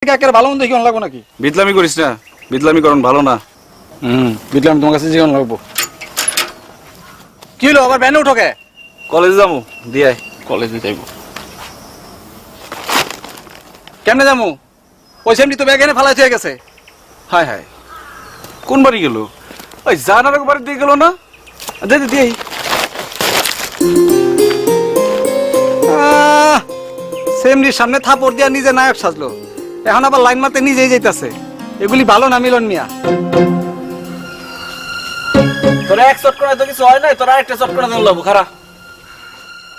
একের ভালো মন্দ জীবন লাগবো নাকি? বিদলামি করিস না, বিদলামি করন ভালো না। বিদলামি তোমার কাছে জীবন লাগবো। কি হলো আবার ব্যানে উঠো কে? কলেজে যাবো দিয়ে কলেজে যাইবো। কেমনে যাবো? পয়সা এমনি তো ব্যাগ এনে ফালাই হয়ে গেছে। হায় হায় কোন বাড়ি গেল? ওই জানার বাড়ি দিয়ে গেল না? দে দে দিয়ে সেমনির সামনে থাপড় দিয়া নিজে নায়ক সাজলো, এখন আবার লাইন মারতে নিজেই যাইতাছে। এগুলি ভালো না মিলন মিয়া। তোরা এক শট করে তো কিছু হয় নাই, তোরা একটা শট করে দেন লাগবো খারা।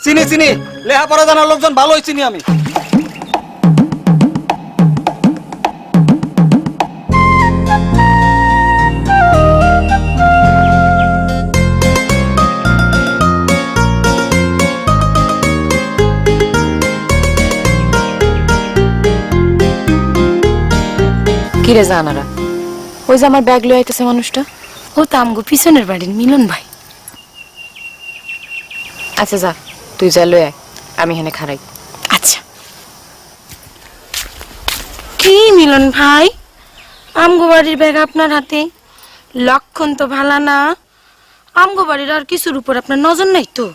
চিনি চিনি, লেহাপড়া জানার লোকজন ভালোই চিনি আমি। কিরে জানারা, ওই যে আমার ব্যাগ লয়ে আইতেছে মানুষটা, ও তো আমগো পিছনের বাড়ির মিলন ভাই। আচ্ছা যা, তুই যা লয়ে আয়, আমি এখানে খাড়াই। আচ্ছা। কি মিলন ভাই, আমগো বাড়ির ব্যাগ আপনার হাতে? লক্ষণ তো ভালো না। আমগো বাড়ির আর কিছুর উপর আপনার নজর নাই তো?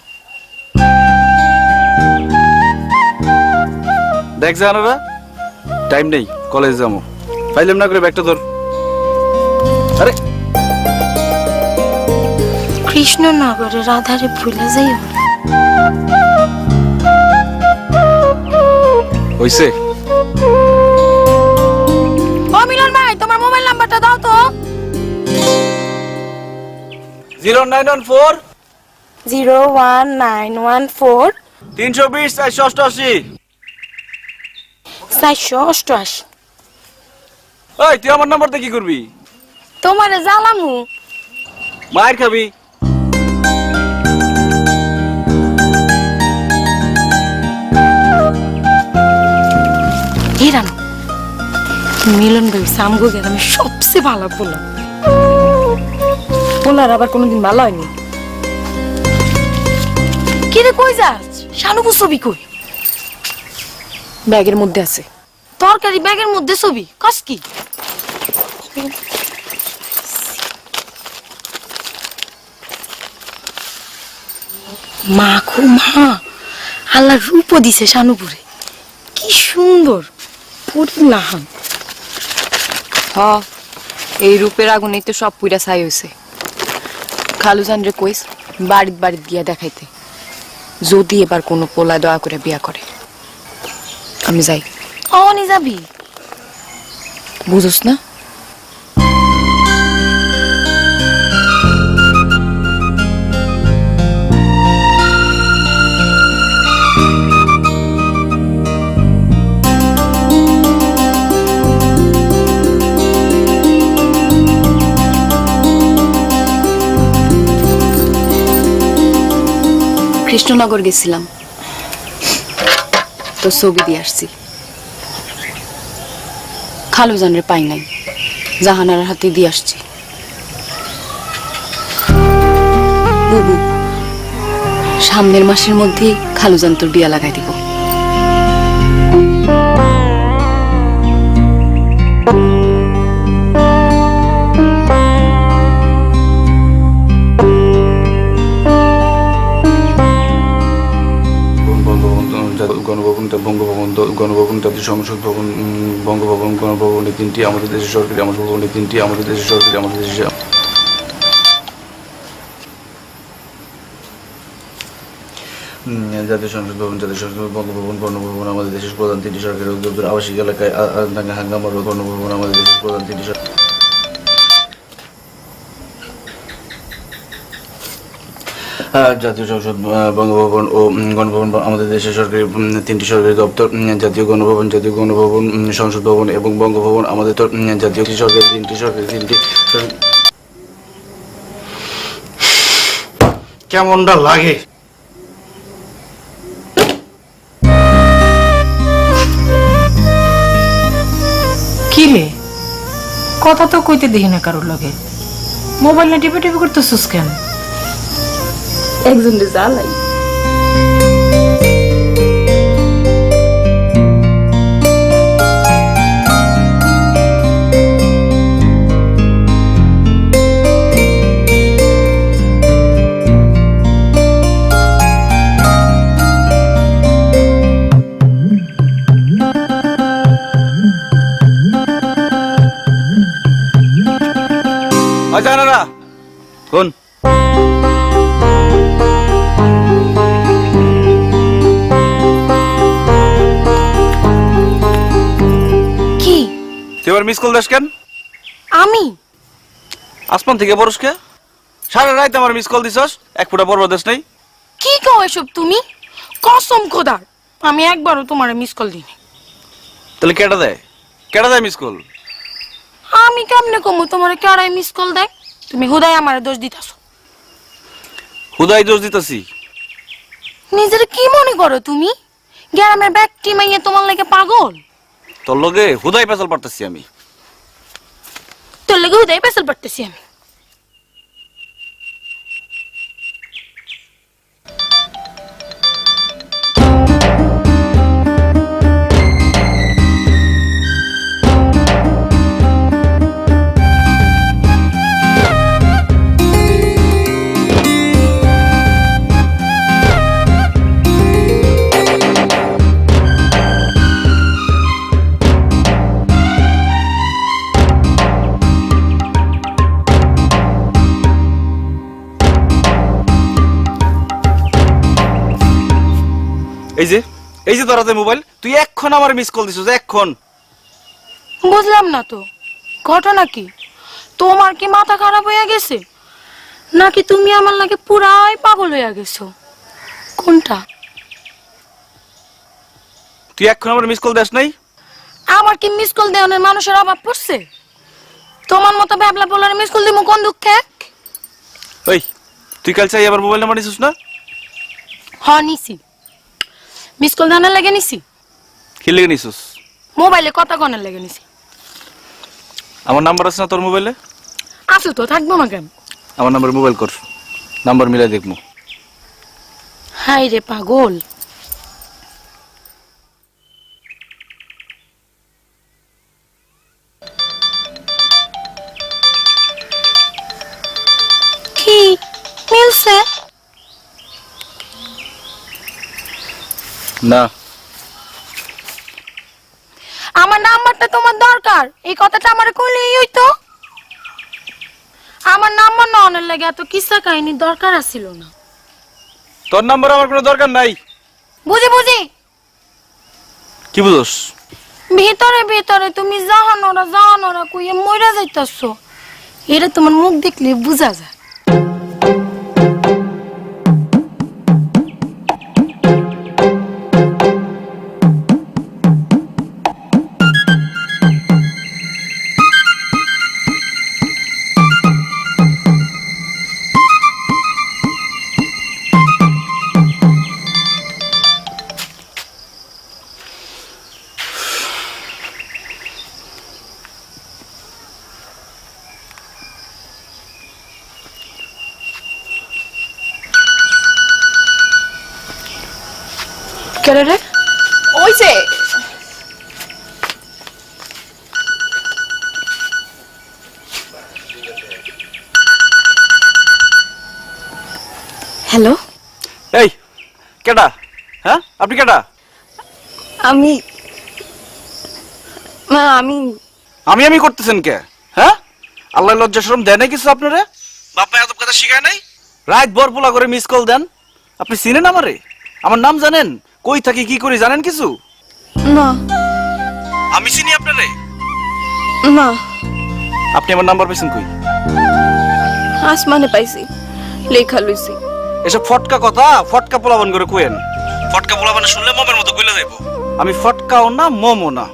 দেখ জানারা, টাইম নেই, কলেজে যাবো। ফাইলাম না করে ব্যাগটা ধর। আরে কৃষ্ণনগরের আধারে ভুলে যাই। হইছে? ও মিলন ভাই, তোমার মোবাইল নাম্বারটা দাও তো। 0914 01914 320 488। 488। ওই তুই আমার নাম্বারটা কি করবি? তোমারে জ্বালামু। মায়ের খাবি। এই রানু, মিলন ভাই সামগো গ্রামে সবচেয়ে ভালো পোলা। পোলার আবার কোনোদিন ভালো হয়নি। কিরে কই যাস? শানুবু ছবি কই? ব্যাগের মধ্যে আছে। তরকারি ব্যাগের মধ্যে ছবি কস কি? মা খু মা, আল্লাহ রূপ দিছে শানুপুরে, কি সুন্দর পরিলাহান। হ, এই রূপের আগুনেই তো সব পুইরা ছাই হয়েছে। খালুজান রে কইস বাড়িত বাড়িত গিয়া দেখাইতে, যদি এবার কোনো পোলা দয়া করে বিয়া করে। আমি যাই। অনি যাবি? বুঝোস না? কৃষ্ণনগর গেছিলাম, তো ছবি দিয়ে আসছি। খালুজানরে পাই নাই, জাহানার হাতে দিয়ে আসছি। বুবু, সামনের মাসের মধ্যেই খালুজান তোর বিয়া লাগাই দিব। গণভবন, জাতীয় সংসদ ভবন, বঙ্গভবন, গণভবনে 3টি আমাদের দেশের সরকারি, আমাদের ভবনে 3টি আমাদের দেশের সরকারি, আমাদের দেশের জাতীয় সংসদ ভবন, জাতীয় সংসদ বঙ্গভবন, গণভবন আমাদের দেশের প্রধান 3টি সরকারি উদ্যোগ। আবাসিক এলাকায় হাঙ্গামার গণভবন আমাদের দেশের প্রধান 3টি সরকারি। জাতীয় সংসদ, বঙ্গভবন ও গণভবন আমাদের দেশের সরকারি 3টি সরকারি দপ্তর। জাতীয় গণভবন, সংসদ ভবন এবং বঙ্গভবন আমাদের তো জাতীয় সরকারি 3টি সরকারি 3টি। কেমনটা লাগে? কি রে, কথা তো কইতে দেখি না কারোর লগে। মোবাইল না টিপে টিপে করতেছিস কেন? একজন জ্বালাই। কোন কি তুই আবার মিস কল দাস কেন? আমি আসমান থেকে বরস কে? সারা রাত আমার মিস কল দিছস, এক ফুটা বড় দেশ নাই। কি কও এসব তুমি? কসম খোদার আমি একবারও তোমার মিস কল দিইনি। তাহলে কেটা দেয়? কেটা দেয় মিস কল? আমি কেমনে কমু তোমার কেড়াই মিস কল দেয়? তুমি হুদাই আমার দোষ দিতাছো। হুদাই দোষ দিতেছি। নিজের কি মনে করো তুমি? গ্রামের ব্যক্তি মাইয়া তোমার লাগে পাগল? তোর লগে হুদাই পেছাল পারতেছি আমি। তোর লাগে হুদাই পেছাল পারতেছি আমি। এই যে তোর হাতে মোবাইল, তুই এক্ষণ আমার মিস কল দিছস, এক্ষণ। বুঝলাম না তো ঘটনা কি? তোমার কি মাথা খারাপ হয়ে গেছে নাকি তুমি আমার লাগে পুরাই পাগল হয়ে গেছো? কোনটা? তুই এক্ষণ আমার মিস কল দেস নাই? আমার কি মিস কল দেওয়ার মানুষের অভাব পড়ছে? তোমার মতো ব্যাবলা বলার মিস কল দিমু কোন দুঃখে? ওই তুই কাল চাই আবার মোবাইল নাম্বার নিছিস না? হ নিছি। মিস কল দেওয়ার লাগে নিছি। কি লেগে নিছিস? মোবাইলে কথা কনের লাগে নিছি। আমার নাম্বার আছে না তোর মোবাইলে? আসো তো, থাকবো না কেন? আমার নাম্বার মোবাইল কর, নাম্বার মিলাই দেখবো। হাই রে পাগল। কি মিলছে? না, আমার নাম্বারটা তোমার দরকার, এই কথাটা আমার কইলেই হইতো। আমার নাম্বার না অনেক লাগে এত কিসা কাহিনী দরকার আছিল না। তোর নাম্বার আমার কোনো দরকার নাই। বুঝি বুঝি। কি বুঝোস? ভিতরে ভিতরে তুমি জাহানোরা কইয়ে মইরা যাইতাছো, এটা তোমার মুখ দেখলে বুঝা যায়। কেরে রে? ওই যে হ্যালো, এই কেডা? হ্যাঁ, আপনি কেডা? আমি আমি আমি আমি করতেছেন কে? হ্যাঁ, আল্লাহ লজ্জা শরম দেয় নাই কিছু আপনারে? বাপ্পা এত কথা শিখায় নাই? রাত ভর পোলা করে মিস কল দেন। আপনি চিনেন আমারে? আমার নাম জানেন? কই থাকি কি করি জানেন কিছু? না আমি চিনি আপনারে? না আপনি আমার নাম্বার পাইছেন কই? আসমানে পাইছি, লেখা লইছি। এসব ফটকা কথা ফটকা পোলাবান করে কোয়েন। ফটকা পোলাবান শুনলে মমের মতো কইলা যাইব। আমি ফটকাও না মমও না,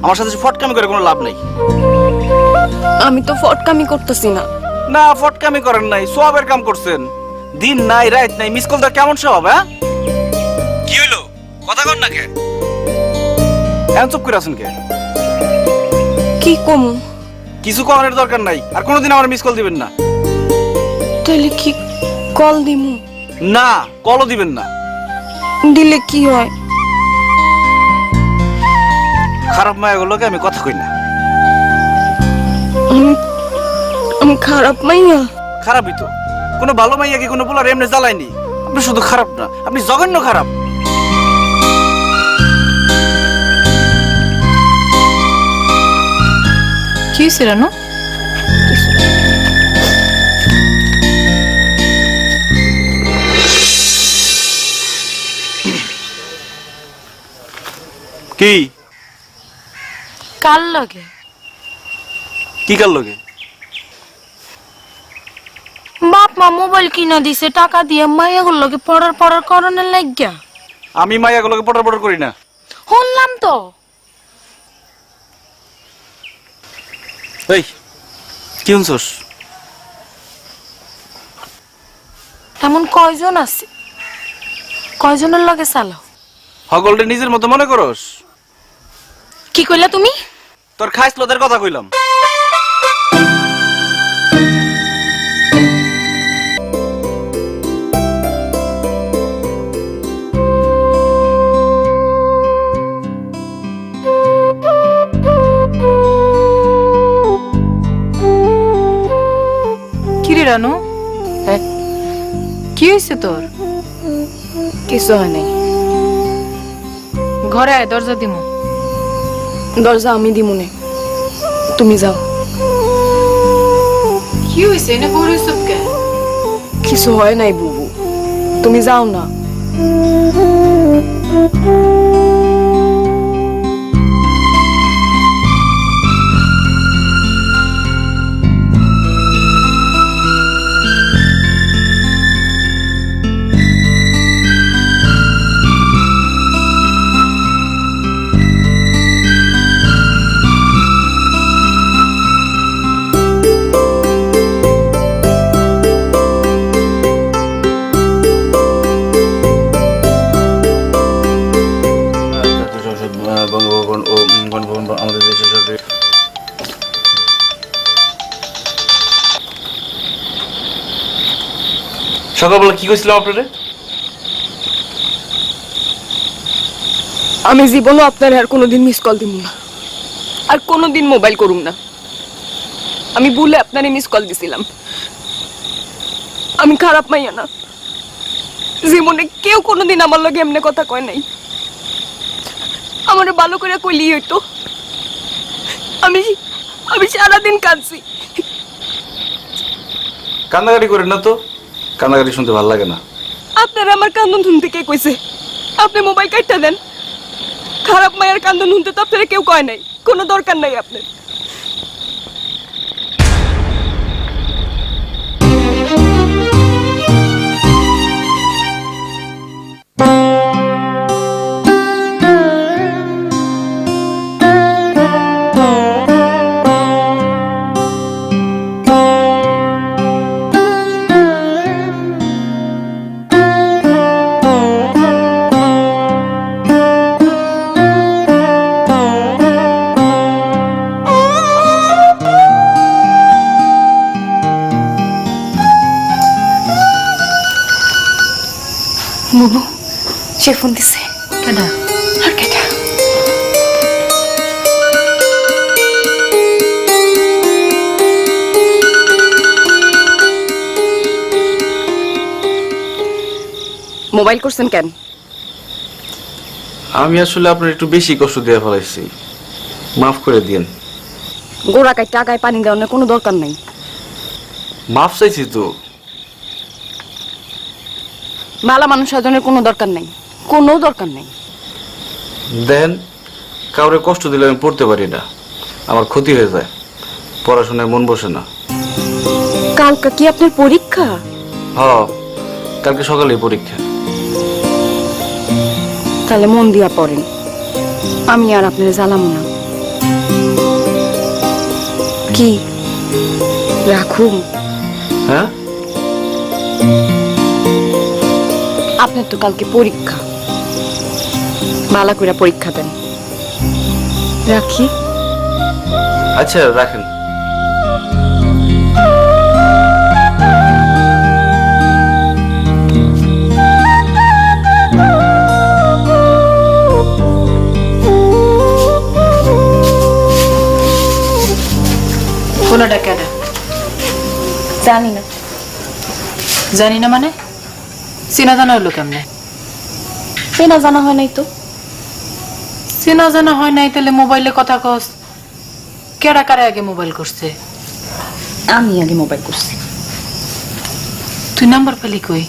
আমার সাথে ফটকামি করে কোনো লাভ নাই। আমি তো ফটকামি করতেছি না। না, ফটকামি করেন নাই, সওয়াবের কাম করছেন। দিন নাই রাত নাই মিস কল দেওয়ার কেমন স্বভাব? হ্যাঁ, কি হইলো? কথা কন না কে? এমন চুপ করে আছেন কে? কি কমু? কিছু করার দরকার নাই, আর কোনোদিন আমার মিস কল দিবেন না। তাইলে কি কল দিমু? না, কলও দিবেন না। দিলে কি হয়? খারাপ মায়াগুলোকে আমি কথা কই না। আমি খারাপ মাইয়া? খারাপই তো। কোনো ভালো মাইয়া কি কোনো পোলার এমনি জ্বালায়নি? আপনি শুধু খারাপ না, আপনি জঘন্য খারাপ। কি হয়েছে রানু? কি কার লগে? কি কার লগে? বাপ মা মোবাইল কিনা দিছে টাকা দিয়ে, মাইয়াগুলো লগে পড়ার করণের লাগিয়া। আমি মাইয়াগুলোকে পটার করি না। শুনলাম তো। এই কি শুনছস? এমন কয়জন আছে? কয়জনের লগে চালাও? হগলটা নিজের মতো মনে করস? কি কইলা তুমি? তোর খাইস লোদের কথা কইলাম। কিরে রানু, হ্যাঁ, কি হয়েছে তোর? কিছু হয় নাই। ঘরে আয়, দরজা দিমু। দরজা আমি দিমুনে, তুমি যাও। কি হয়েছে? এনে বড় সব কে? কিছু হয় নাই বুবু, তুমি যাও না। জাতীয় সংসদ, বঙ্গভবন ও গণভবন আমাদের দেশের সরকারি। সকালবেলা কি কইছিলাম আপনারে? আমি জীবনও আপনার আর কোনোদিন মিস কল দিব না, আর কোনোদিন মোবাইল করুম না। আমি ভুলে আপনারই মিস কল দিছিলাম। আমি খারাপ মাইয়া না, জীবনে কেউ কোনোদিন আমার লগে এমনি কথা কয় নাই। আমারে ভালো করে কইলি হইতো। আমি আমি সারাদিন কাঁদছি। কান্নাকাটি করেন না তো, কান্নাকাটি শুনতে ভালো লাগে না। আপনারা আমার কান্দন শুনতে কে কইছে? আপনি মোবাইল কাটটা দেন। খারাপ মায়ের কান্দন শুনতে তো আপনারা কেউ কয় নাই, কোনো দরকার নাই আপনার। বুবু, সে ফোন দিছে। কেডা? আর কেটা? মোবাইল করছেন কেন? আমি আসলে আপনার একটু বেশি কষ্ট দিয়ে ফেলাইছি, মাফ করে দিয়েন। গোড়া কাটতে আগায় পানি দেওয়ার কোনো দরকার নাই। মাফ চাইছি তো। মালা মানুষ সাজনের কোনো দরকার নাই, কোনো দরকার নাই। দেন, কাউরে কষ্ট দিলে আমি পড়তে পারি না, আমার ক্ষতি হয়ে যায়, পড়াশোনায় মন বসে না। কালকা কি আপনার পরীক্ষা? হ, কালকে সকালে পরীক্ষা। তাহলে মন দিয়া পড়েন, আমি আর আপনার জ্বালাম না। কি রাখুন? হ্যাঁ, আপনার তো কালকে পরীক্ষা, ভালো করে পরীক্ষা দেন। রাখি? আচ্ছা রাখেন। ফোনটা কেডা? জানি না। জানি না মানে? চেনা জানা হলো কেমনে? চেনা জানা হয় নাই তো। চেনা জানা হয় নাই তাহলে মোবাইলে কথা কস? কেডা কারে আগে মোবাইল করছে? আমি আগে মোবাইল করছি। তুই নাম্বার পেলি কই?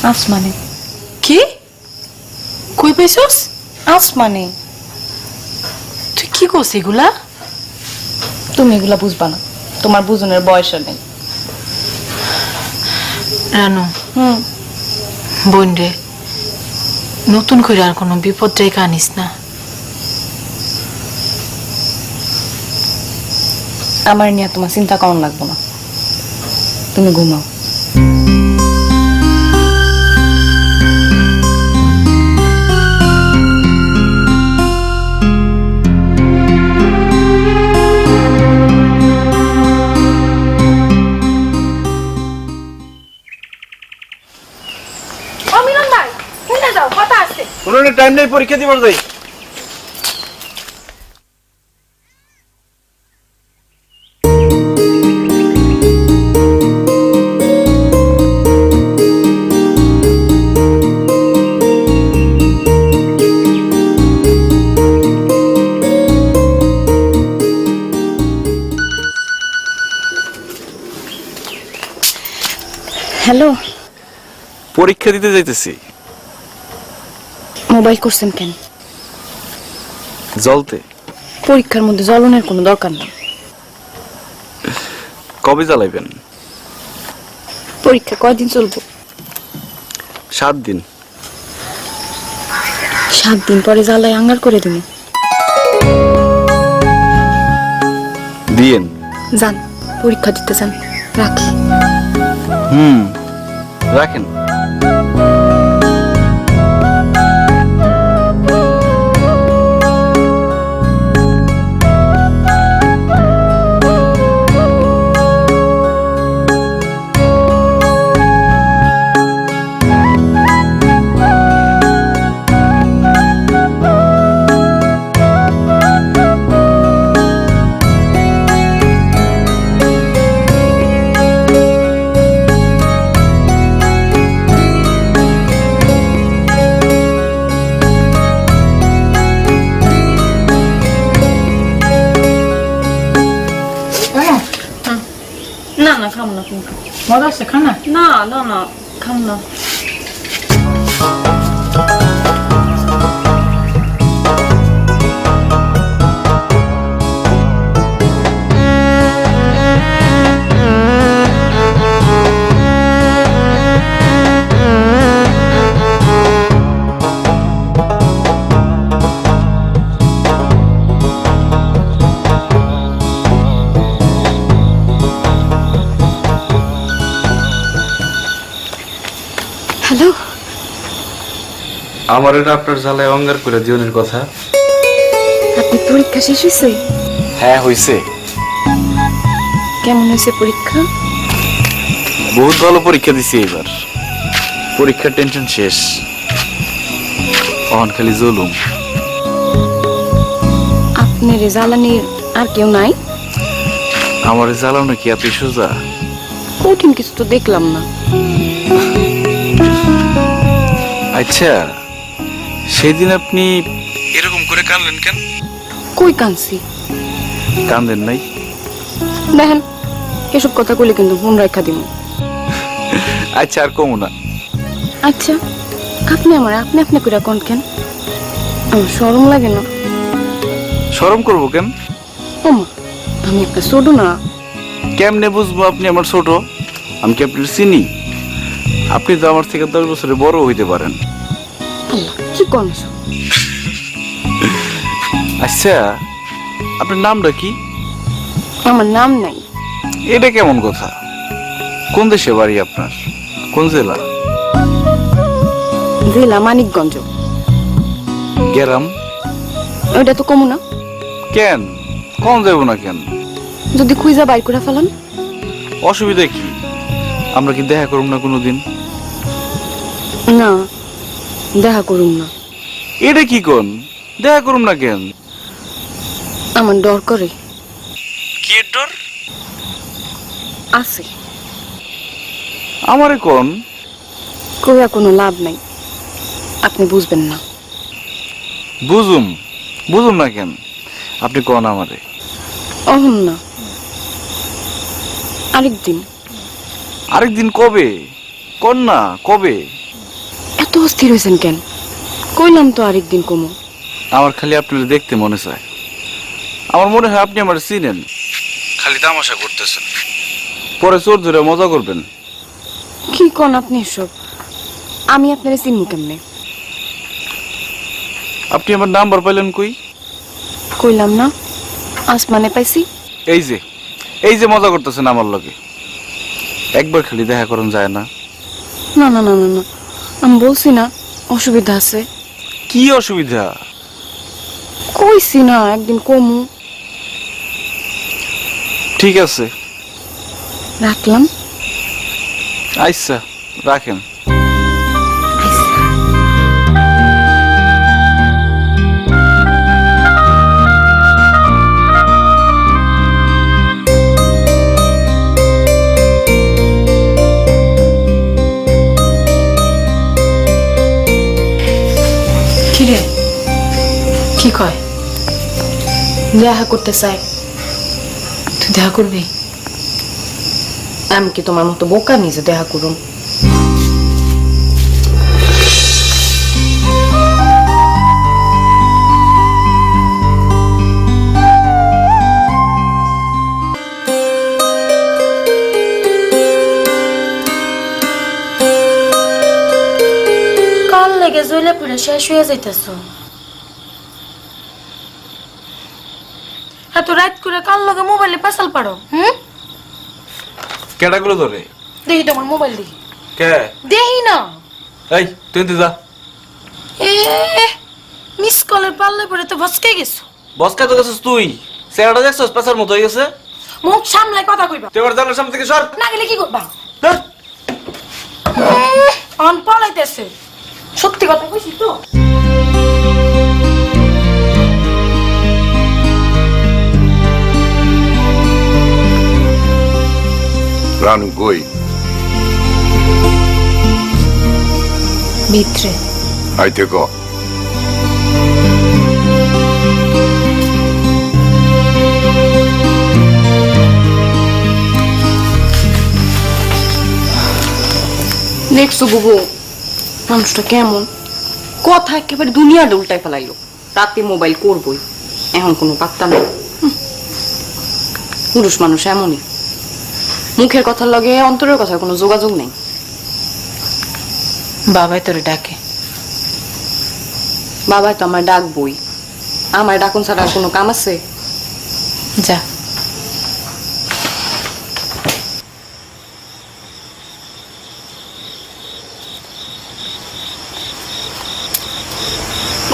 আসমানে। কি কই পাইছস? আসমানে। তুই কি করছিস এগুলা? তুমি এগুলা বুঝবা না, তোমার বুঝনের বয়স নেই। রানু, হুম। বোন রে, নতুন করে আর কোনো বিপদ জায়গা আনিস না। আমার নিয়ে তোমার চিন্তা কেমন লাগবো না, তুমি ঘুমাও। অমিলন ভাই শুনে যাও, কথা আছে। কোনো টাইম নেই, পরীক্ষা দিবার যাই। হ্যালো, পরীক্ষা দিতে যাইতেছি। মোবাইল করছেন কেন? জলতে। পরীক্ষার মধ্যে জ্বলনের কোনো দরকার নেই। কবে জ্বালাইবেন? পরীক্ষা কয়দিন চলবো? 7 দিন। 7 দিন পরে জ্বালাই আঙ্গার করে দিন। দিয়েন। যান, পরীক্ষা দিতে যান। রাখি। রাখেন। না না, খাম না। মজা আছে খানা? না না না, খাম না। হ্যালো, আমার এটা আপনার জ্বালায় অঙ্গার করে দিওনের কথা। আপনি পরীক্ষা শেষ হয়েছে? হ্যাঁ হইছে। কেমন হয়েছে পরীক্ষা? বহুত ভালো পরীক্ষা দিছি এবার। পরীক্ষার টেনশন শেষ, অহন খালি জলুম। আপনার জ্বালানির আর কেউ নাই? আমার জ্বালানো কি এত সোজা? কঠিন কিছু তো দেখলাম না। আচ্ছা, সেদিন আপনি এরকম করে কাঁদলেন কেন? কই কাঁদছি? কান্দেন নাই? দেখেন, এসব কথা কইলে কিন্তু মন রাখা দিব। আচ্ছা, আর কমু না। আচ্ছা, আপনি আমার আপনি আপনি কইরা কোন কেন? আমার শরম লাগে না? শরম করবো কেন? ওমা, আমি একটা ছোট না। কেমনে বুঝবো আপনি আমার ছোট? আমি কি আপনার চিনি? আপনি তো আমার থেকে 10 বছরে বড় হইতে পারেন। আল্লাহ, কি কোন? আচ্ছা, আপনার নামটা কি? আমার নাম নাই। এটা কেমন কথা? কোন দেশে বাড়ি আপনার? কোন জেলা? জেলা মানিকগঞ্জ। গ্রাম? ওইটা তো কমু না। কেন কম যাবো না কেন? যদি খুঁজা বাইর করে ফেলান? অসুবিধা কি? আমরা কি দেখা করুম না কোনোদিন? না, দেখা করুন না। এটা কি কোন? দেখা করুম না কেন? আমার ডর করে। কি ডর? আছে। আমারে কোন? কইয়া কোনো লাভ নাই, আপনি বুঝবেন না। বুঝুম বুঝুম না কেন? আপনি কোন আমারে? অহন না, আরেকদিন। আরেকদিন কবে? কোন না কবে? এত অস্থির হয়েছেন কেন? কইলাম তো আরেকদিন কমু। আমার খালি আপনার দেখতে মনে চায়। আমার মনে হয় আপনি আমার চিনেন, খালি তামাশা করতেছেন, পরে চোর ধরে মজা করবেন। কি কোন আপনি এসব? আমি আপনারা চিনবো কেমনে? আপনি আমার নাম্বার পাইলেন কই? কইলাম না, আসমানে পাইছি। এই যে মজা করতেছেন আমার লগে, একবার খালি দেখা করুন যায় না? না না না না না, আমি বলছি না অসুবিধা আছে। কি অসুবিধা? কইছি না একদিন কমু। ঠিক আছে, রাখলাম। আচ্ছা রাখেন। কিরে কি কয়? দেখা করতে চাই। তুই দেখা করবি? আমি কি তোমার মতো বোকা নিজে দেখা করুন? কাল লেগে জইলে পুরো শেষ হয়ে যাইতেছ। এত রাত করে কাল লগে মোবাইলে পেছাল পারো? কেটাগুলো ধরে? দেখি তোমার মোবাইল দেখি। কে? দেখি না। এই তুই যা। এ মিস কলের পাল্লে পরে তো ভসকে গেছো। বসকা তো গেছিস তুই, চেহারাটা দেখছিস পেছার মতো হয়ে গেছে। মুখ সামলাই কথা কইবা। তুই এবার জানার সামনে থেকে সর। না গেলে কি করবা? ধর। অন পলাইতেছে। সত্যি কথা কইছি তো। রানু কই? ভিতরে। আইতে ক। দেখছো বুবু মানুষটা কেমন? কথা একেবারে দুনিয়াটা উল্টায় ফেলাইলো। রাতে মোবাইল করবই, এখন কোনো পাত্তা নেই। পুরুষ মানুষ এমনই, মুখের কথার লগে অন্তরের কথার কোনো যোগাযোগ নেই। বাবাই তোরে ডাকে। বাবা তো আমার ডাকবই, আমার ডাকুন ছাড়া আর কোনো কাম আছে? যা।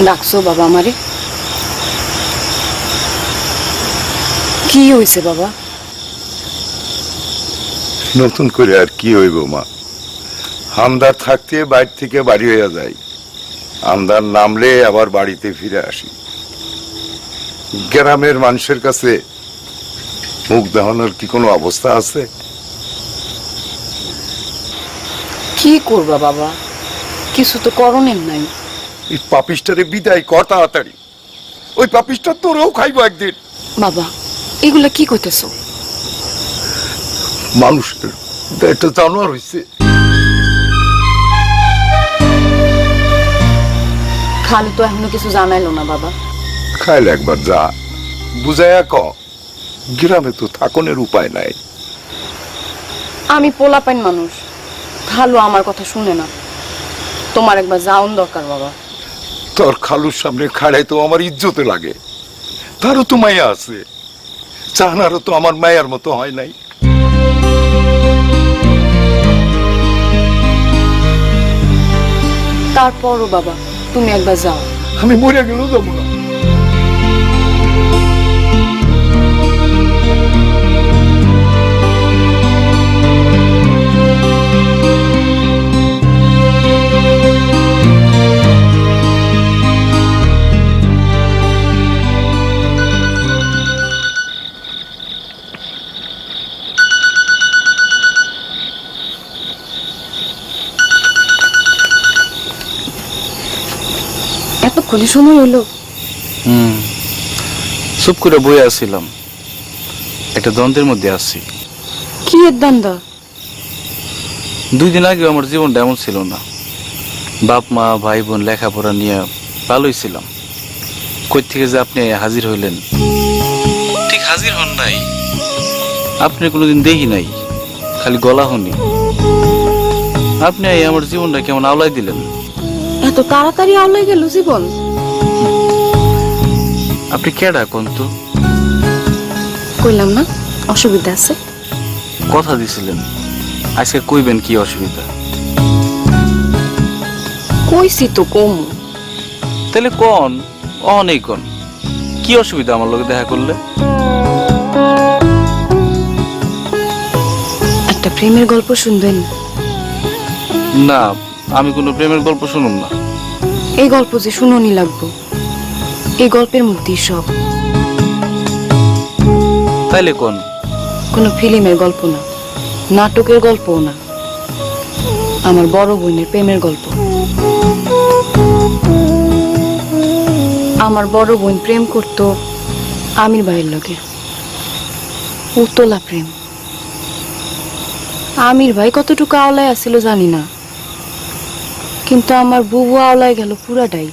ডাকছো বাবা আমারে? কি হয়েছে বাবা? নতুন করে আর কি হইব মা? আমদার থাকতে বাড়ি থেকে বাড়ি হইয়া যায়, আমদার নামলে আবার বাড়িতে ফিরে আসি। গ্রামের মানুষের কাছে মুখ দেখানোর কি কোনো অবস্থা আছে? কি করবা বাবা, কিছু তো করণের নাই। এই পাপিষ্টারে বিদায় কর তাড়াতাড়ি, ওই পাপিষ্টা তোরও খাইব একদিন। বাবা এগুলা কি করতেছো? মানুষের একটা জানোয়ার হইছে। খালু তো এখনো কিছু জানাইলো না বাবা। খাইলে একবার যা, বুঝাইয়া ক। গ্রামে তো থাকনের উপায় নাই। আমি পোলাপাইন মানুষ, খালু আমার কথা শুনে না। তোমার একবার যাওন দরকার বাবা। তোর খালুর সামনে খাড়াই তো আমার ইজ্জতে লাগে, তারও তো মায়া আছে। চাহনারও তো আমার মায়ার মতো হয় নাই। তারপরও বাবা তুমি একবার যাও। আমি মরে গেলেও যাবো না। এতক্ষণে সময় হলো? চুপ করে বই আসছিলাম, একটা দ্বন্দ্বের মধ্যে আছি। কি এর দান্দা? 2 দিন আগে আমার জীবনটা এমন ছিল না। বাপ মা ভাই বোন লেখাপড়া নিয়ে ভালোই ছিলাম। কই থেকে যে আপনি হাজির হইলেন? ঠিক হাজির হন নাই, আপনি কোনোদিন দেখি নাই, খালি গলা হনি। আপনি আমার জীবনটা কেমন আওলাই দিলেন। এত তাড়াতাড়ি আওলাই গেল জীবন? আপনি কেডা কোন তো? কইলাম না অসুবিধা আছে। কথা দিছিলেন আজকে কইবেন কি অসুবিধা। কইছি তো কম। তাহলে কোন অনেক কোন কি অসুবিধা আমার লগে দেখা করলে? একটা প্রেমের গল্প শুনবেন? না, আমি কোনো প্রেমের গল্প শুনুম না। এই গল্প যে শুনুনি লাগবো, এই গল্পের মধ্যেই সব। তাইলে কোন? কোনো ফিল্মের গল্প না, নাটকের গল্পও না, আমার বড় বোনের প্রেমের গল্প। আমার বড় বোন প্রেম করতো আমির ভাইয়ের লগে, উতলা প্রেম। আমির ভাই কতটুকু আওলায় আছিল জানি না, কিন্তু আমার বুবু আওলায় গেল পুরাটাই।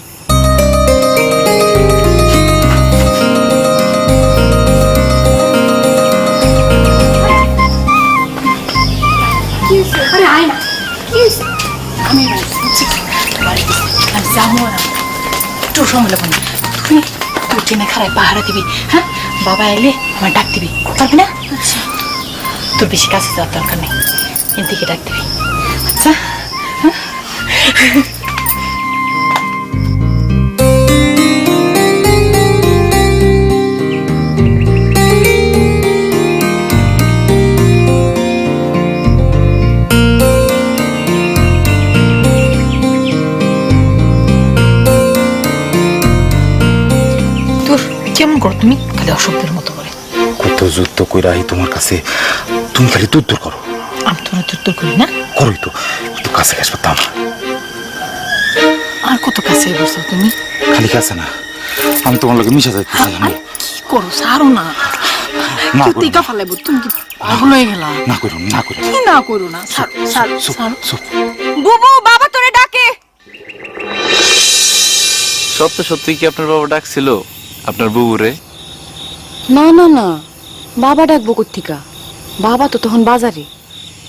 একটু সময় লাগবে না, তুই তুই ট্রেনে খারাপ পাহারা দিবি। হ্যাঁ, বাবা এলে আমার ডাক দিবি, পারবি না? আচ্ছা, তোর বেশি কাছে যাওয়ার দরকার নেই, এদিকে ডাক দিবি। আচ্ছা, কেমন করো তুমি? খালি অসভ্যের মতো করে। কত যুদ্ধ কইরা আই তোমার কাছে, তুমি খালি দূর করো। আমি তোমার যুদ্ধ করি না? করোই তো, একটু কাছে কাছে পারতাম। আর কত কাছে বসো তুমি? খালি কাছে না, আমি তোমার লগে মিশে যাইতে চাই। আমি কি করো? সারো না, না কি টিকা ফালাইবো? তুমি কি পাগল হয়ে গেলা? না করো, না করো, কি না করো না? সারো সারো সারো। বুবু, বাবা তোরে ডাকে। সত্য সত্যি কি আপনার বাবা ডাকছিল আপনার বুবুরে? না না না, বাবা ডাকবো কোত্থিকা? বাবা তো তখন বাজারে।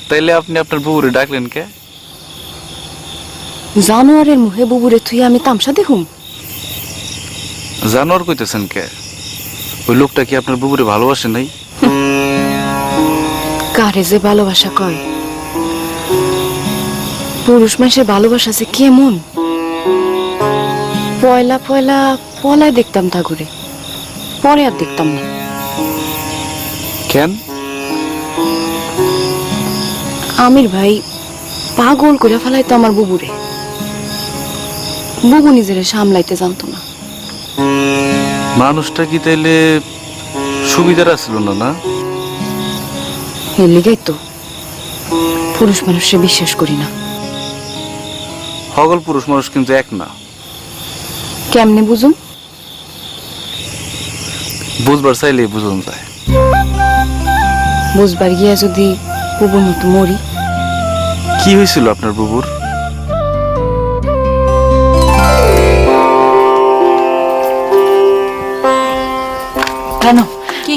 তাইলে আপনি আপনার বুবুরে ডাকলেন কে? জানোয়ারের মুখে বুবুরে থুই আমি তামসা দেখুম? জানোয়ার কইতেছেন কে? ওই লোকটা কি আপনার বুবুরে ভালোবাসে নাই? কারে যে ভালোবাসা কয়? পুরুষ মানুষের ভালোবাসা যে কেমন? পয়লা পয়লা পলায় দেখতাম তা করে, পরে আর দেখতাম না। কেন? আমির ভাই পাগল করে ফেলাইতো আমার বুবুরে। বুবু নিজেরে সামলাইতে জানতো না। মানুষটা কি তাইলে সুবিধার আসলো না? না, এর লিগাই তো পুরুষ মানুষে বিশ্বাস করি না। সকল পুরুষ মানুষ কিন্তু এক না। কেমনে বুঝুম? বুঝবার চাইলেই বুঝুন যায়। বুঝবার গিয়া যদি বুবুর মতো মরি? কি হয়েছিল আপনার বুবুর? কেন? কি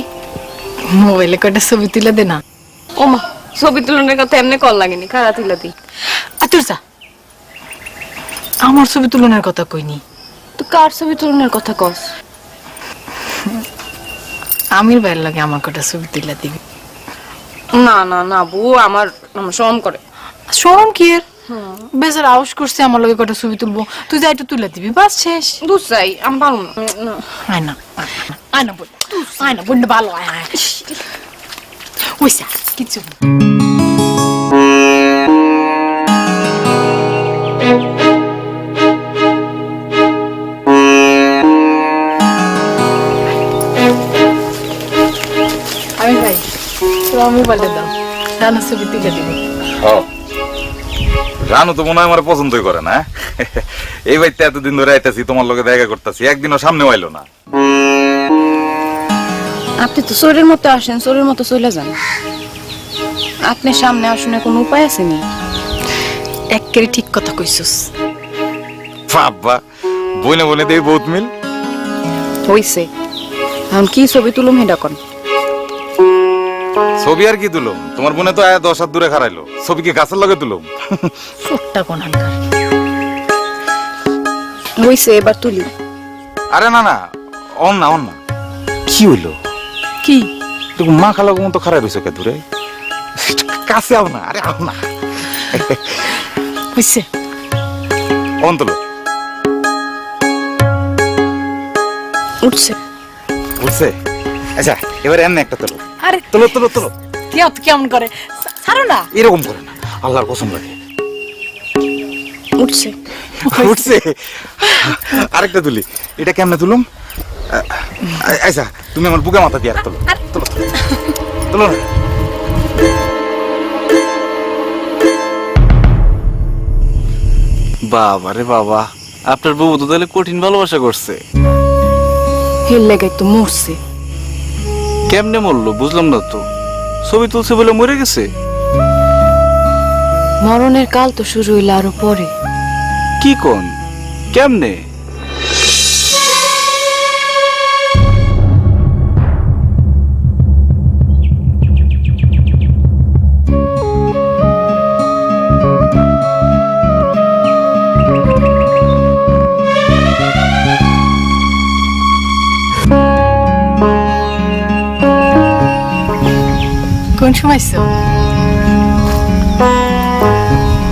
মোবাইলে কয়টা ছবি তুলে দে না। ওমা, ছবি তুলনের কথা এমনি কল লাগেনি, খারাপ তুলাতি। আতুর যা, আমার ছবি তুলনার কথা কইনি তো কার ছবি তুলনের কথা কস? আমির ভাইয়ের লাগে আমার কয়টা ছবি তুলে দিবি। না না না বউ, আমার শরম করে। শরম কি এর? বেজার আউস করছে আমার লগে কয়টা ছবি তুলবো, তুই যাই একটু তুলে দিবি, বাস শেষ। দুধ চাই, আমি পারবো না। আয় না আয় না বোন, আয় না বোন, ভালো আয় আয়। ওইসা কিছু না। আমির ভাই, তোমার মোবাইলটা দাও, রান্নার ছবি তুলে দিবি। রানু তো মনে হয় আমার পছন্দই করে না। এই বাড়িতে এতদিন ধরে আইতাছি, তোমার লগে দেখা করতেছি, একদিনও সামনে আইলো না। আপনি তো চোরের মতো আসেন, চোরের মতো চলে যান। আপনার সামনে আসুনের কোনো উপায় আছে নি? একেবারে ঠিক কথা কইছস। বাবা, বইনে বইনে দেই বহুত মিল। হইছে এখন কি ছবি তুলুম হেডা কোন ছবি আর কি তুলুম, তোমার বোনে তো 10 হাত দূরে খারাইলো, ছবি কি গাছের লগে তুলুম? ছোট্টা কোনানকার। হইছে এবার তুলি। আরে না না, অন না কি হইলো? কি তুমি মা খালা মন তো খারাপ হইছো কে দূরে, কাছে আও না, আরে আও না। হইছে? অন তুলো। উঠছে বুঝছে? আচ্ছা এবারে এমনি একটা তোলো, আরে তোলো তোলো তোলো। কেমন করে ছাড়ো না। এরকম করে না, আল্লাহর কসম লাগে। উঠছে উঠছে? আরেকটা তুলি, এটা কেমনে তুলুম? আচ্ছা তুমি আমার বুকে মাথা দিয়ে আর তোলো তোলো তোলো না। বাবা রে বাবা, আপনার বউ তো তাহলে কঠিন ভালোবাসা করছে। হেল লাগাই তো মরছে। কেমনে মরলো বুঝলাম না তো, ছবি তুলছে বলে মরে গেছে? মরণের কাল তো শুরু হইল আরো পরে। কি কোন, কেমনে? কোন সময় আইছো?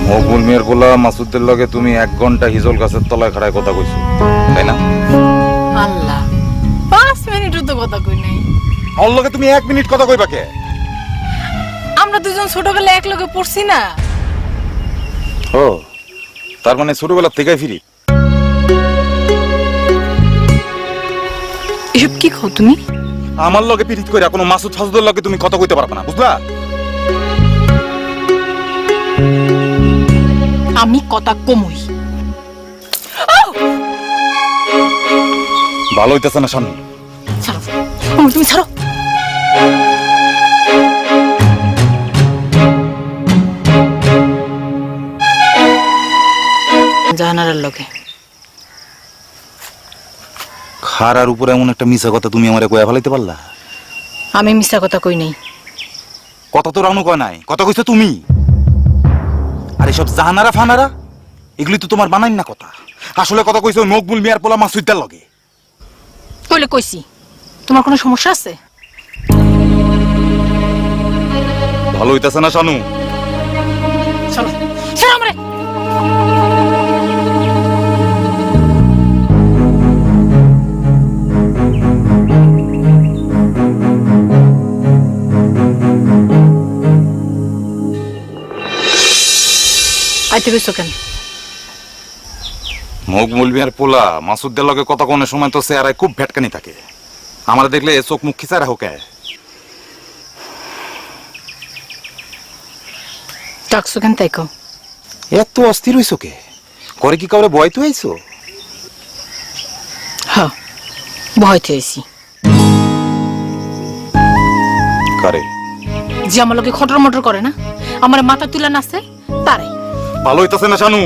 মকবুল মিয়ার পোলা মাসুদের লগে তুমি 1 ঘন্টা হিজল গাছের তলায় খাড়ায় কথা কইছো, তাই না? আল্লাহ, 5 মিনিটও তো কথা কই নাই। আমার লগে তুমি 1 মিনিট কথা কইবা কে? আমরা দুজন ছোটবেলা এক লগে পড়ছি না। ও তার মানে ছোটবেলা থেকেই ফিরি। এসব কি খাও তুমি? আমার লগে পিরিত কইরা কোনো মাসুদ ফাসুদের লগে তুমি কথা কইতে পারবে না, বুঝলা? আমি কথা কমই। ভালো হইতেছে না শানু। ছাড়ো তুমি ছাড়ো। জাহানারার লগে খারার উপরে এমন একটা মিছা কথা তুমি আমারে কইয়া ফেলাইতে পারলা? আমি মিছা কথা কই নাই। কথা তো রানু কয় নাই, কথা কইছো তুমি। আর এসব জাহানারা ফানারা এগুলি তো তোমার বানাই না কথা, আসলে কথা কইছো মকবুল মিয়ার পোলা মাসুদের লগে। কইলে কইছি, তোমার কোনো সমস্যা আছে? ভালো হইতেছে না শানু। চলো চলো আমরে। আইতে কইছো কেন? মকবুল মিয়ার পোলা মাসুদের লগে কথা কোনের সময় তো চেহারায় খুব ভেটকানি থাকে, আমার দেখলে চোখ মুখ খিচা রাখো কে? ডাকছো কেন তাই কও? এত অস্থির হইছো কে? করে কি কাউরে ভয় তো আইছো? হ্যাঁ, ভয়তে আইছি। কারে? যে আমার লোকে খটর মটর করে না, আমার মাথা তুলে নাচে তারে। ভালো হইতেছে না শানু।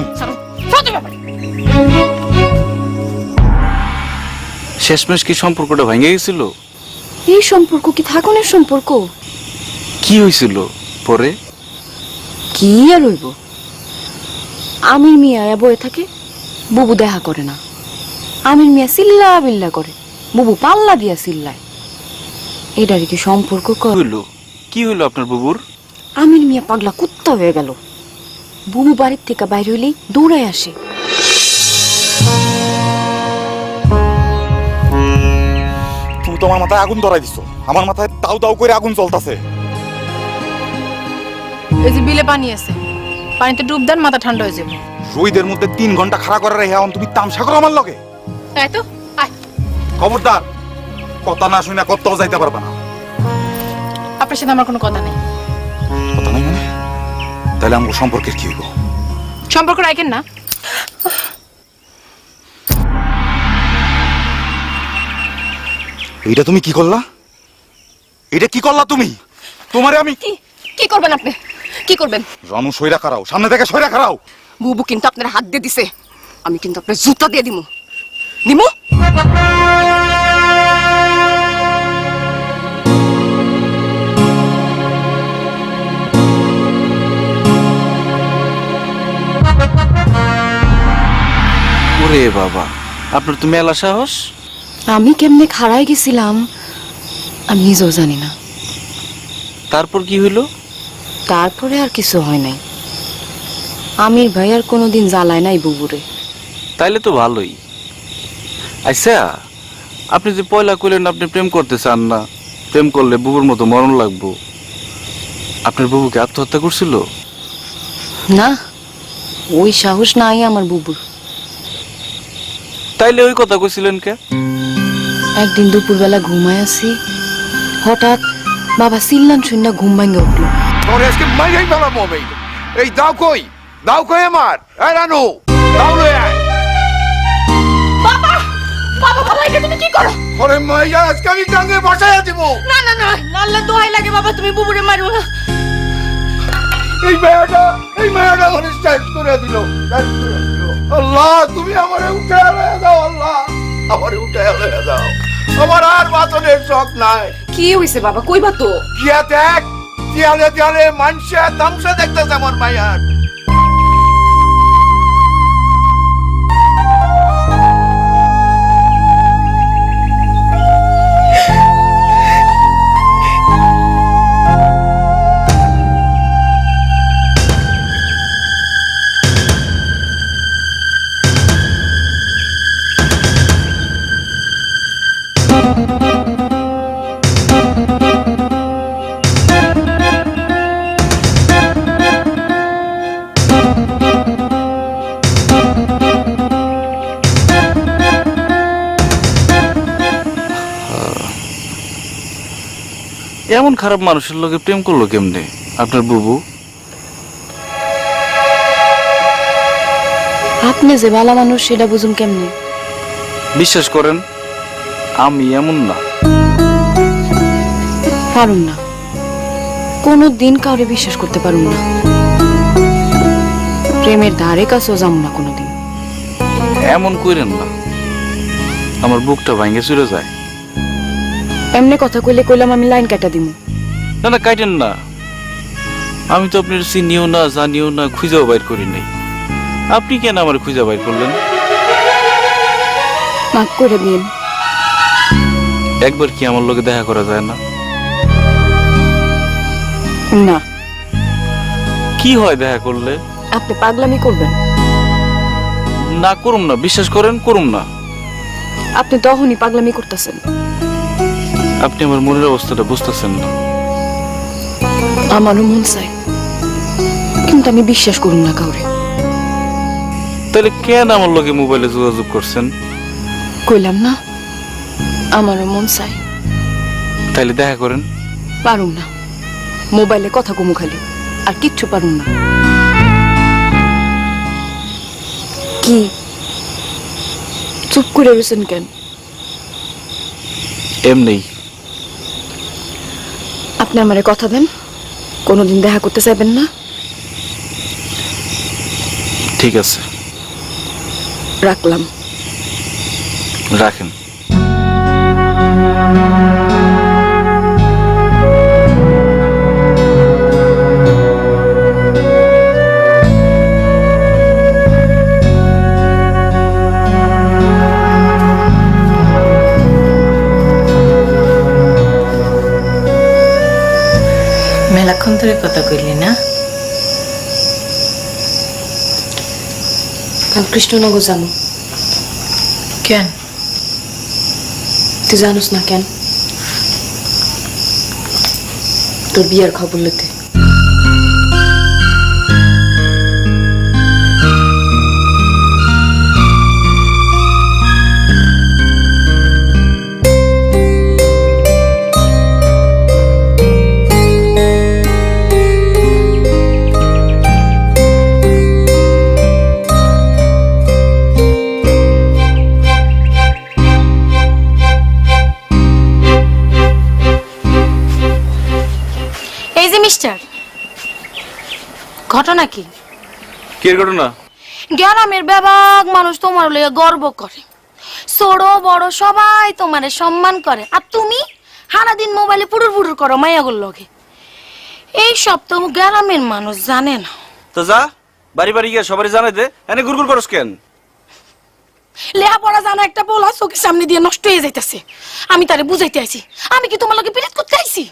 শেষমেশ কি সম্পর্কটা ভেঙে গেছিল? এই সম্পর্ক কি থাকুনের সম্পর্ক? কি হয়েছিল পরে? কি আর হইব, আমির মিয়া বয়ে থাকে, বুবু দেখা করে না। আমির মিয়া চিল্লা বিল্লা করে, বুবু পাল্লা দিয়া চিল্লায়। এটারই কি সম্পর্ক কর? হইলো কি হইলো আপনার বুবুর? আমির মিয়া পাগলা কুত্তা হয়ে গেল। বুবু বাড়ির থেকে বাইরে হইলেই দৌড়ায় আসে। তুমি তো আমার মাথায় আগুন ধরাই দিছো, আমার মাথায় দাউ দাউ করে আগুন জ্বলতাছে। এই যে বিলে পানি আছে, পানিতে ডুব দেন, মাথা ঠান্ডা হয়ে যাবে। রোদের মধ্যে 3 ঘন্টা খাড়া করে রেখে এখন তুমি তামসা করো আমার লগে? তাই তো আয়। খবরদার, কথা না শুনে কোথাও যাইতে পারবে না। আপনার সাথে আমার কোনো কথা নেই। কথা নাই মানে? তাহলে আমার সম্পর্কের কি হইব? সম্পর্ক রাখেন না। এইটা তুমি কি করলা? এটা কি করলা তুমি? তোমারে আমি কি কি করবেন আপনি? কি করবেন? রানু সইরা খারাও, সামনে থেকে সইরা খারাও। বুবু কিন্তু আপনার হাত দিয়ে দিছে, আমি কিন্তু আপনার জুতা দিয়ে দিমু। দিমু? ওরে বাবা, আপনার তো মেলা সাহস। আমি কেমনে খাড়াই গেছিলাম আমি নিজেও জানি না। তারপর কি হইলো? তারপরে আর কিছু হয় নাই। আমির ভাই আর কোনোদিন জ্বালায় নাই বুবুরে। তাইলে তো ভালোই। আচ্ছা, আপনি যে পয়লা কইলেন আপনি প্রেম করতে চান না, প্রেম করলে বুবুর মতো মরণ লাগবো, আপনার বুবুকে আত্মহত্যা করছিল? না, ওই সাহস নাই আমার বুবুর। তাইলে ওই কথা কইছিলেন কে? একদিন দুপুরবেলা ঘুমায় আছি, হঠাৎ বাবা চিল্লান শুনে ঘুম ভাঙ্গে উঠলো। তোর আজকে মাইরাই ফেলাম হবে। এই দাও কই আমার এই রানু, দাও লয়ে আয়। বাবা বাবা বাবা এটা তুমি কি করো? ওরে মাইয়া, আজকে আমি টাঙ্গে বসাইয়া দিব। না না না, নাল্লা দোহাই লাগে বাবা, তুমি বুবুরে মারো না। এই মায়াটা ওরে সাইজ করে দিল। আল্লাহ, তুমি আমারে উঠে লয়ে দাও। আল্লাহ, আমারে উঠে লয়ে দাও। আমার আর বাঁচনের শখ নাই। কি হইছে বাবা, কইবা তো? গিয়া দেখ, দেয়ালে দেয়ালে মানুষে তামসা দেখতেছে আমার মায়ার। এমন খারাপ মানুষের লগে প্রেম করলো কেমনে আপনার বুবু? আপনি যে ভালো মানুষ সেটা বুঝুন কেমনে? বিশ্বাস করেন, আমি এমন না। পারুন না, কোনো দিন কাউরে বিশ্বাস করতে পারুন না। প্রেমের ধারে কাছেও যাম না কোনোদিন। এমন কইরেন না, আমার বুকটা ভাঙে চলে যায়। এমনি কথা কইলে কইলাম আমি লাইন কাটা দিমু। না না, কাটেন না। আমি তো আপনার চিনিও না, জানিও না, খুঁজাও বাইর করি নাই। আপনি কেন আমার খুঁজা বাইর করলেন? মাফ করে দিন। একবার কি আমার লগে দেখা করা যায় না? না, কি হয় দেখা করলে? আপনি পাগলামি করবেন। না, করুম না, বিশ্বাস করেন, করুম না। আপনি তখনই পাগলামি করতেছেন। আপনি আমার মনের অবস্থাটা বুঝতেছেন না। আমারও মন চাই, কিন্তু আমি বিশ্বাস করুন না কাউরে। তাহলে কেন আমার লগে মোবাইলে যোগাযোগ করছেন? কইলাম না, আমারও মন চাই। তাইলে দেখা করেন। পারুম না, মোবাইলে কথা কমু খালি, আর কিচ্ছু পারুম না। কি চুপ করে রয়েছেন কেন? এমনি। আপনি আমারে কথা দেন, কোনোদিন দেখা করতে চাইবেন না? ঠিক আছে, রাখলাম। রাখেন। মেলাক্ষণ ধরে কথা কইলি না? কাল কৃষ্ণনগর যাবো। কেন? তুই জানোস না কেন? তোর বিয়ার খবর লইতে। ঘটনা কি? কি ঘটনা? গ্রামের ব্যাপক মানুষ তোমার লইয়া গর্ব করে, ছোট বড় সবাই তোমারে সম্মান করে, আর তুমি সারাদিন মোবাইলে পুরুর পুরুর করো মায়াগুর লগে। এই সব তো গ্রামের মানুষ জানে না। তো যা বাড়ি বাড়ি গিয়ে সবারই জানাই দে, এনে গুড়গুড় করস কেন? লেখাপড়া জানা একটা পোলা চোখের সামনে দিয়ে নষ্ট হয়ে যাইতেছে। আমি তারে বুঝাইতে আইছি, আমি কি তোমার লগে বিরোধ করতে আইছি?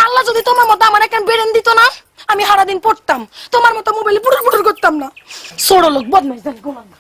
আল্লাহ যদি তোমার মতো আমার একটা বেরেন দিত না, আমি সারাদিন পড়তাম, তোমার মতো মোবাইলে পুটুর পুটুর করতাম না। ছোট লোক বদমাইশ জানি গোলাম না।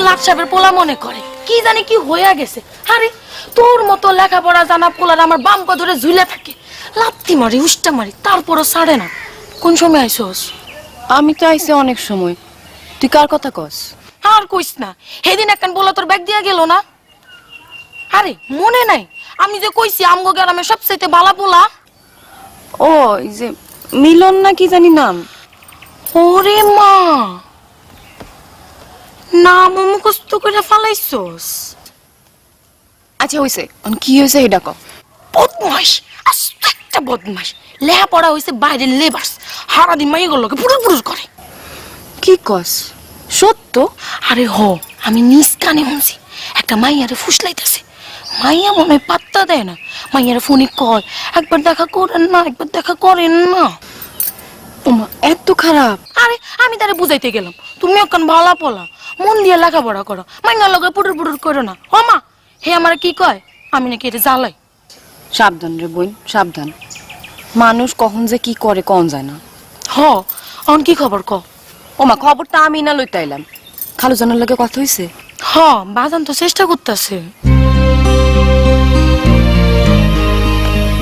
লাটসাপের পোলা মনে করে কি জানি কি হইয়া গেছে। আরে তোর মতো লেখাপড়া জানা পোলার আমার বাম পা ধরে ঝুলে থাকে, লাত্তি মারি উষ্টা মারি, তারপরও ছাড়ে না। কোন সময় আইসোস? আমি তো আইছি অনেক সময়। তুই কার কথা কস? আর কইস না, সেদিন একখান পোলা তোর ব্যাগ দিয়া গেল না? আরে মনে নাই আমি যে কইছি আমগো গ্রামে সবচাইতে ভালো পোলা? ও এই যে মিলন না কি জানি নাম। ওরে মা, নাম মুখস্থ করে ফালাইছস? আচ্ছা হইছে, কি হয়েছে এটা ক। বদমাস, আস্ত একটা বদমাস। লেখাপড়া হইছে বাইরের লেবার্স, সারাদিন মাইগুলোকে পুরুর পুরুর করে। কি কস? সত্য? আরে হ, আমি নিজ কানে শুনছি একটা মাইয়ারে ফুসলাইতেছে। মাইয়া মনে হয় পাত্তা দেয় না, মাইয়ারে ফোনে কয় একবার দেখা করেন না, একবার দেখা করেন না। ওমা এত খারাপ? আরে আমি তারে বুঝাইতে গেলাম তুমি এখন ভালা পলা, মন দিয়ে লেখাপড়া করো, মাইয়ার লগে পুটুর পুটুর করো না। ও মা, হে আমার কি কয় আমি নাকি এটা জ্বালাই। সাবধান রে বোন, সাবধান। মানুষ কখন যে কি করে কন যায় না। হ, অন কি খবর ক? ওমা খবরটা আমি না লইতে আইলাম। খালু জানার লগে কথা হইছে? হ, বাজান তো চেষ্টা করতেছে।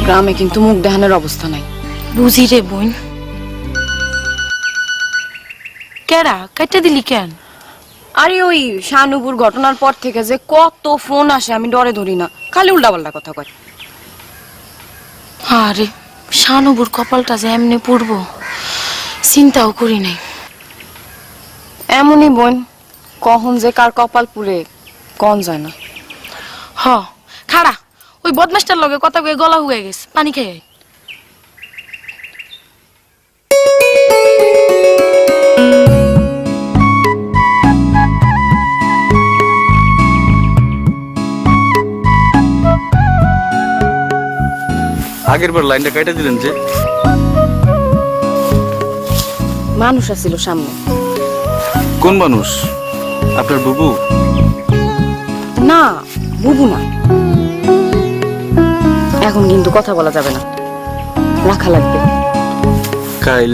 গ্রামে কিন্তু মুখ দেখানোর অবস্থা নাই। বুঝি রে বোন। কেডা কেটে দিলি কেন? আরে ওই শানুপুর ঘটনার পর থেকে যে কত ফোন আসে আমি ডরে ধরি না, খালি উল্টাপাল্টা কথা কয়। আরে শানুবুর কপালটা যে এমনি পড়বো চিন্তাও করি নাই। এমনই বোন, কখন যে কার কপাল পুড়ে কন যায় না। হ, খাড়া ওই বদমাসটার লগে কথা কয়ে গলা হুয়ে গেছে, পানি খেয়ে আয়। আগের বার লাইনটা কেটে দিলেন যে? মানুষ আছিল সামনে। কোন মানুষ? আপনার বুবু? না, বুবু না। এখন কিন্তু কথা বলা যাবে না, রাখা লাগবে। কাইল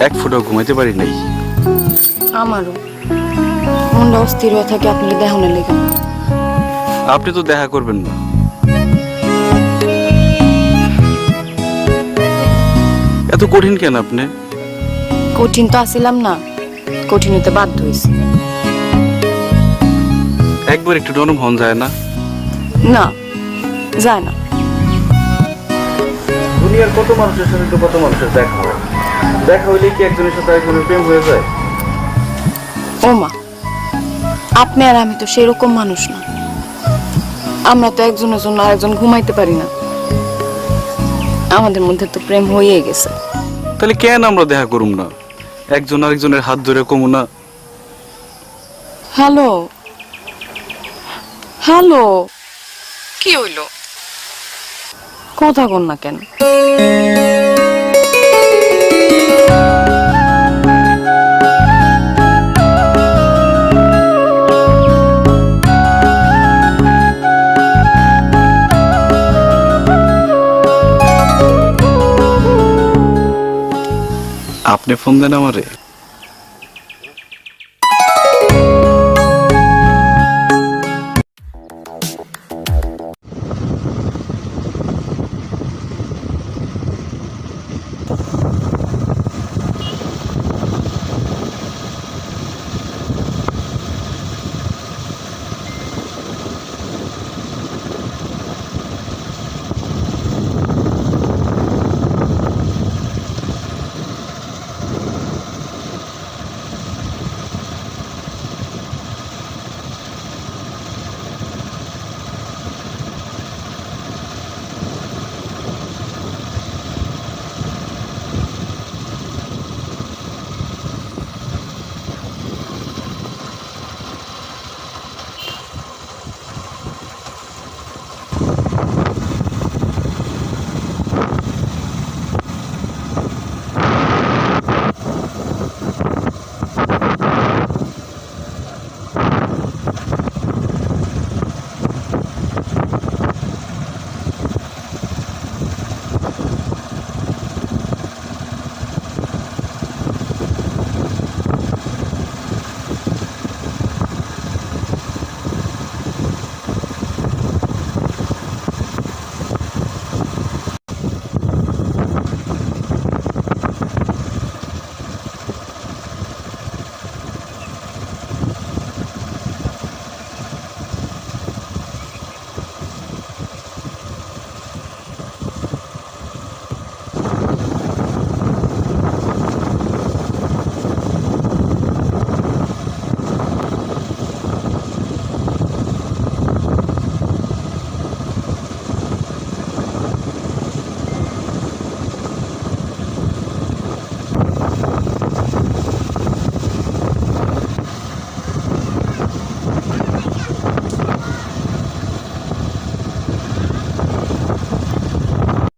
এক ফুটাও ঘুমাইতে পারি নাই। আমারও মনটা অস্থির হয়ে থাকে আপনার দেহনের লেগে। আপনি তো দেখা করবেন না। এত কঠিন কেন আপনি? কঠিন তো আসিলাম না, কঠিন হতে বাধ্য হয়েছি। একবার একটু নরম হন যায় না? না, যায় না। দুনিয়ার কত মানুষের সাথে তো কত মানুষের দেখা হয়, দেখা হইলে কি একজনের সাথে একজনের প্রেম হয়ে যায়? ও মা, আপনি আর আমি তো সেরকম মানুষ না। আমরা তো একজনের জন্য আরেকজন ঘুমাইতে পারি না। আমাদের মধ্যে তো প্রেম হয়ে গেছে। তাহলে কেন আমরা দেখা করুম না? একজন আরেকজনের হাত ধরে কমু না? হ্যালো হ্যালো, কি হইল? কথা কন না কেন? আপনি ফোন দেন আমারে?